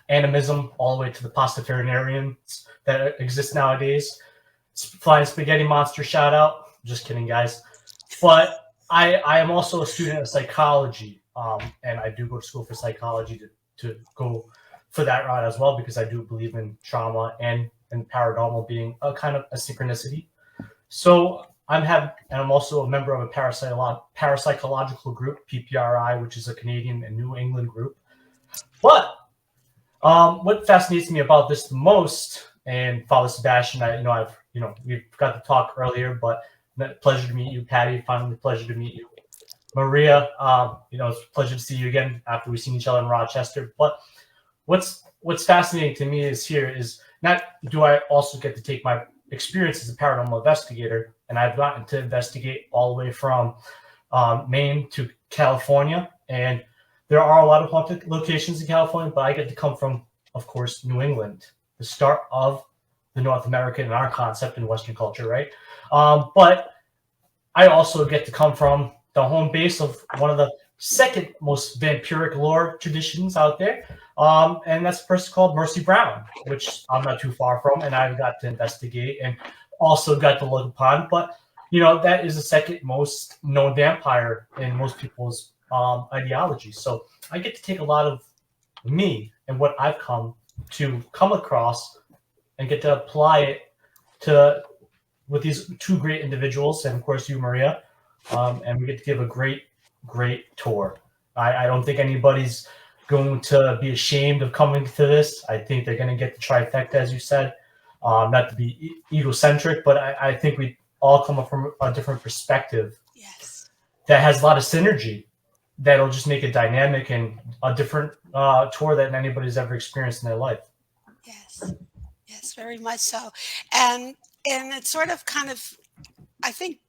S7: animism all the way to the Pastafarians that exist nowadays. Flying Spaghetti Monster, shout out. Just kidding, guys. But I am also a student of psychology, and I do go to school for psychology to go for that route as well, because I do believe in trauma and paranormal being a kind of a synchronicity. So I'm also a member of a parapsychological group, PPRI, which is a Canadian and New England group. But what fascinates me about this the most, and Father Sebastian, we've got to talk earlier, but pleasure to meet you, Patty. Finally, pleasure to meet you, Maria. It's a pleasure to see you again after we've seen each other in Rochester. But what's fascinating to me is not do I also get to take my experience as a paranormal investigator, and I've gotten to investigate all the way from Maine to California, and there are a lot of haunted locations in California, but I get to come from, of course, New England, the start of the North American and our concept in Western culture, right? But I also get to come from the home base of one of the second most vampiric lore traditions out there, and that's a person called Mercy Brown, which I'm not too far from, and I've got to investigate and also got to look upon. But that is the second most known vampire in most people's ideology. So I get to take a lot of me and what I've come across and get to apply it with these two great individuals, and of course you, Maria, and we get to give a great tour. I don't think anybody's going to be ashamed of coming to this. I think they're going to get the trifecta, as you said. Not to be egocentric, but I think we all come from a different perspective.
S1: Yes.
S7: That has a lot of synergy. That'll just make it dynamic and a different tour than anybody's ever experienced in their life.
S1: Yes. Yes, very much so. And it's sort of kind of, I think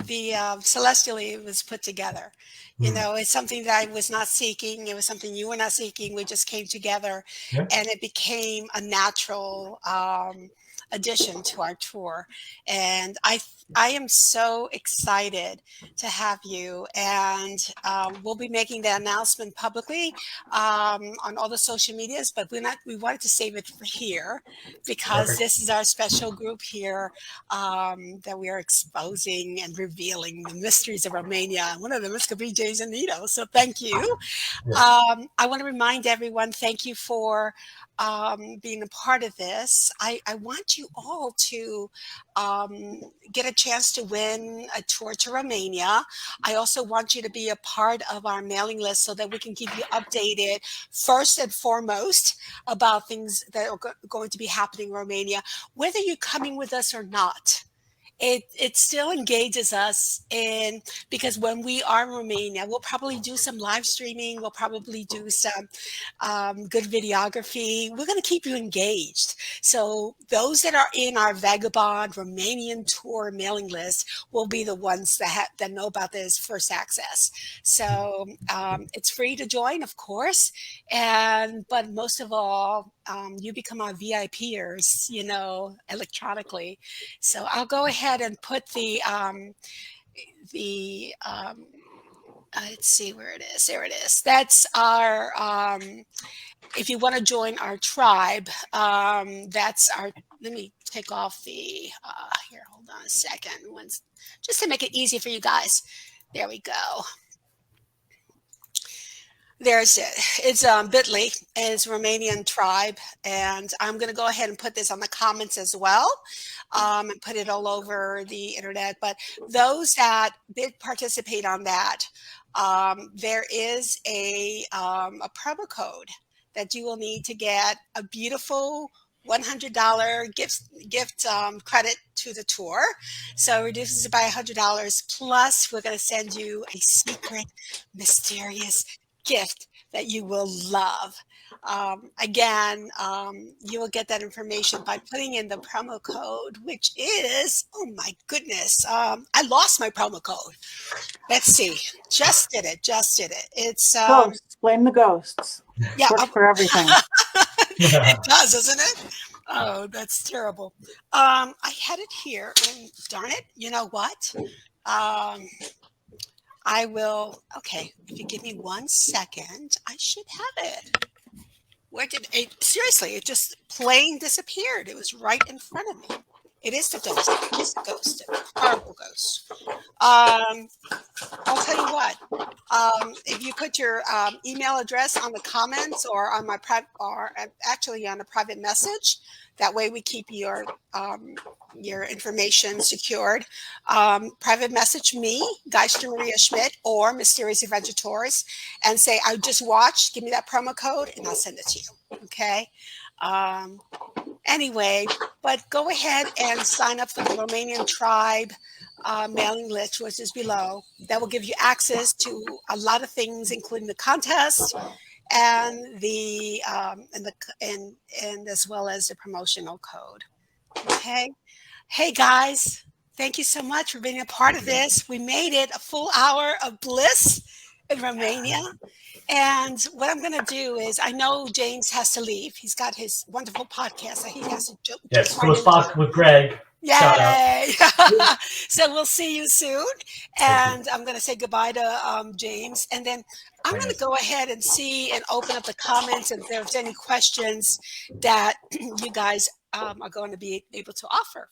S1: the celestially was put together. You
S7: Hmm.
S1: know, it's something that I was not seeking. It was something you were not seeking. We just came together,
S7: Yeah.
S1: and it became a natural addition to our tour. And I am so excited to have you. And we'll be making the announcement publicly on all the social medias. But we wanted to save it for here because
S7: Perfect.
S1: this is our special group here that we are exposing and revealing the mysteries of Romania. One of them is could be James and Nito. So thank you.
S7: Yes.
S1: I want to remind everyone, thank you for being a part of this. I want you all to get a chance to win a tour to Romania. I also want you to be a part of our mailing list so that we can keep you updated first and foremost about things that are going to be happening in Romania, whether you're coming with us or not. It still engages us in, because when we are in Romania, we'll probably do some live streaming. We'll probably do some good videography. We're going to keep you engaged. So those that are in our Vagabond Romanian tour mailing list will be the ones that know about this first access. So it's free to join, of course, but most of all, you become our VIPers, you know, electronically. So I'll go ahead and put the let's see where it is. There it is. That's our if you want to join our tribe, that's our, let me take off the here, hold on a second. Just to make it easy for you guys. There we go. There's it. It's bit.ly, and it's Romanian tribe. And I'm going to go ahead and put this on the comments as well, and put it all over the internet. But those that did participate on that, there is a promo code that you will need to get a beautiful $100 gift credit to the tour. So it reduces it by $100. Plus, we're going to send you a secret, mysterious gift that you will love. Again, you will get that information by putting in the promo code, which is, oh my goodness, I lost my promo code. Let's see. Just did it. It's
S2: Ghosts, blame the ghosts.
S1: yeah.
S2: Works for everything.
S1: It does, doesn't it? Oh, that's terrible. I had it here, and darn it, you know what? I will. Okay, if you give me 1 second, I should have it. Where did it? Seriously, it just plain disappeared. It was right in front of me. It is the ghost. It is the ghost. Horrible ghost. I'll tell you what. If you put your email address on the comments or on my private, or actually on a private message, that way we keep your information secured. Private message me, Geister Maria Schmidt, or Mysterious Adventure Tours, and say, I just watched, give me that promo code, and I'll send it to you. Okay. Anyway, but go ahead and sign up for the Romanian tribe mailing list, which is below. That will give you access to a lot of things, including the contest and and as well as the promotional code. Okay. Hey guys, thank you so much for being a part of this. We made it a full hour of bliss in Romania. And what I'm going to do is, I know James has to leave. He's got his wonderful podcast that he has to jump
S7: Yes.
S1: right
S7: Go
S1: into.
S7: Spock with Greg. Shout out.
S1: Yay! So we'll see you soon. And I'm going to say goodbye to James. And then I'm going to go ahead and see and open up the comments. And if there's any questions that you guys are going to be able to offer,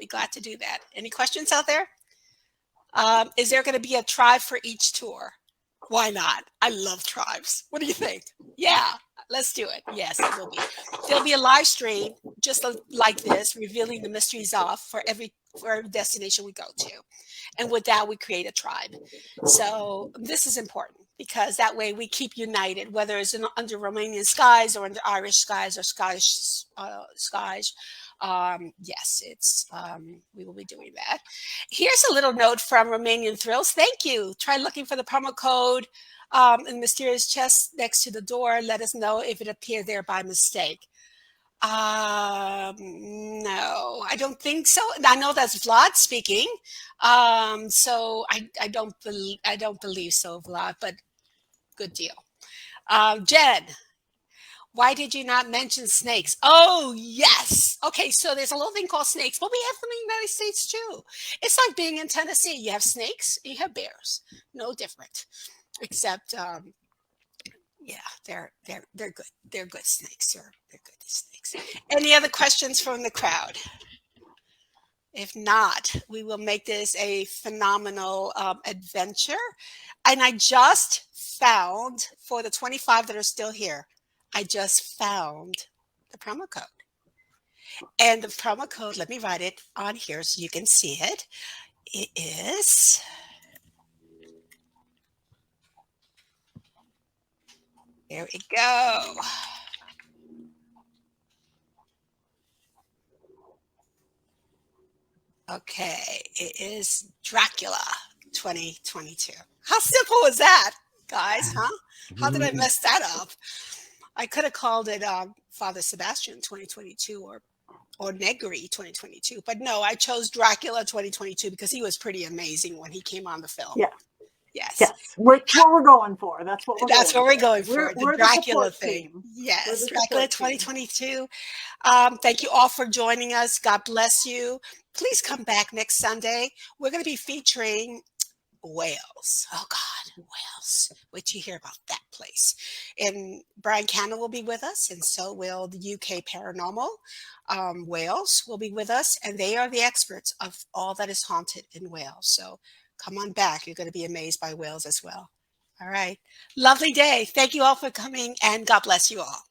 S1: be glad to do that. Any questions out there? Is there going to be a tribe for each tour? Why not? I love tribes. What do you think? Yeah, let's do it. Yes, it will be. There'll be a live stream just like this, revealing the mysteries for every destination we go to. And with that, we create a tribe. So this is important because that way we keep united, whether it's under Romanian skies or under Irish skies or Scottish skies. Yes, we will be doing that. Here's a little note from Romanian Thrills. Thank you. Try looking for the promo code In the mysterious chest next to the door, let us know if it appeared there by mistake. No, I don't think so. I know that's Vlad speaking. So I don't believe so, Vlad, but good deal. Jen, why did you not mention snakes? Oh, yes. Okay, so there's a little thing called snakes, but we have them in the United States too. It's like being in Tennessee. You have snakes, and you have bears. No different, except yeah, they're good. They're good snakes. They're good snakes. Any other questions from the crowd? If not, we will make this a phenomenal adventure. And I just found, for the 25 that are still here, I just found the promo code. And the promo code, let me write it on here so you can see it. It is, there we go. Okay, it is Dracula 2022. How simple was that, guys? Huh? How did I mess that up? I could have called it Father Sebastian 2022 or Negri 2022, but no, I chose Dracula 2022 because he was pretty amazing when he came on the film.
S2: Yeah.
S1: Yes.
S2: Yes. What we're going for. That's what we're
S1: going for. The Dracula thing.
S2: Team.
S1: Yes. Dracula 2022. Thank you all for joining us. God bless you. Please come back next Sunday. We're going to be featuring Wales. Oh God, Wales. Wait till you hear about that place. And Brian Cannon will be with us, and so will the UK Paranormal. Wales will be with us, and they are the experts of all that is haunted in Wales. So come on back. You're going to be amazed by Wales as well. All right. Lovely day. Thank you all for coming, and God bless you all.